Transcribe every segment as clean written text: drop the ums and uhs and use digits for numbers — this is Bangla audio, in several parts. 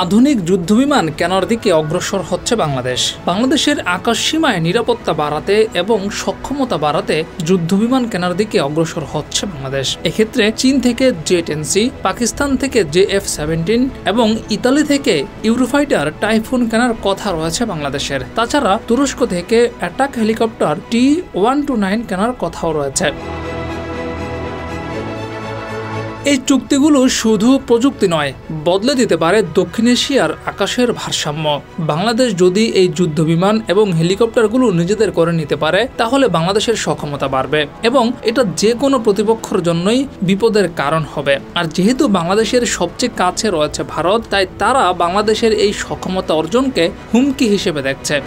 আধুনিক যুদ্ধবিমান কেনার দিকে অগ্রসর হচ্ছে বাংলাদেশ। বাংলাদেশের আকাশ সীমায় নিরাপত্তা বাড়াতে এবং সক্ষমতা বাড়াতে যুদ্ধবিমান কেনার দিকে অগ্রসর হচ্ছে বাংলাদেশ। এক্ষেত্রে চীন থেকে J-10C, পাকিস্তান থেকে JF-17 এবং ইতালি থেকে ইউরোফাইটার টাইফুন কেনার কথা রয়েছে বাংলাদেশের। তাছাড়া তুরস্ক থেকে অ্যাটাক হেলিকপ্টার T-129 কেনার কথাও রয়েছে। এই চুক্তিগুলো শুধু প্রযুক্তি নয়, বদলে দিতে পারে দক্ষিণ এশিয়ার আকাশের ভারসাম্য। বাংলাদেশ যদি এই যুদ্ধবিমান এবং হেলিকপ্টারগুলো নিজেদের করে নিতে পারে, তাহলে বাংলাদেশের সক্ষমতা বাড়বে এবং এটা যে কোনো প্রতিপক্ষের জন্যই বিপদের কারণ হবে। আর যেহেতু বাংলাদেশের সবচেয়ে কাছে রয়েছে ভারত, তাই তারা বাংলাদেশের এই সক্ষমতা অর্জনকে হুমকি হিসেবে দেখছে।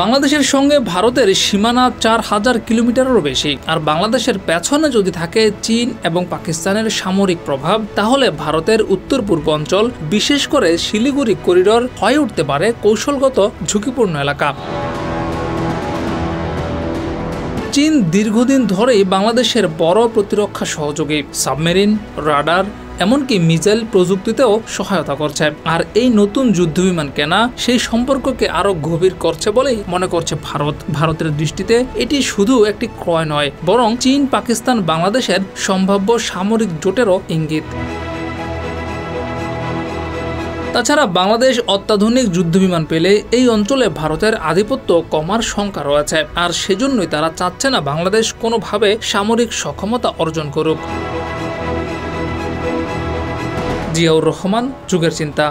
বাংলাদেশের সঙ্গে ভারতের সীমানা 4000 কিলোমিটারেরও বেশি। আর বাংলাদেশের পেছনে যদি থাকে চীন এবং পাকিস্তানের সামরিক প্রভাব, তাহলে ভারতের উত্তর পূর্ব অঞ্চল, বিশেষ করে শিলিগুড়ি করিডোর হয়ে উঠতে পারে কৌশলগত ঝুঁকিপূর্ণ এলাকা। চীন দীর্ঘদিন ধরেই বাংলাদেশের বড় প্রতিরক্ষা সহযোগী, সাবমেরিন, রাডার, এমনকি মিসাইল প্রযুক্তিতেও সহায়তা করছে। আর এই নতুন যুদ্ধবিমান কেনা সেই সম্পর্ককে আরো গভীর করছে বলেই মনে করছে ভারত। ভারতের দৃষ্টিতে এটি শুধু একটি ক্রয় নয়, বরং চীন, পাকিস্তান, বাংলাদেশের সম্ভাব্য সামরিক জোটেরও ইঙ্গিত। তাছাড়া বাংলাদেশ অত্যাধুনিক যুদ্ধবিমান পেলে এই অঞ্চলে ভারতের আধিপত্য কমার শঙ্কা রয়েছে। আর সেজন্যই তারা চাচ্ছে না বাংলাদেশ কোনোভাবে সামরিক সক্ষমতা অর্জন করুক। জিয়াউর রহমান, যুগের চিন্তা।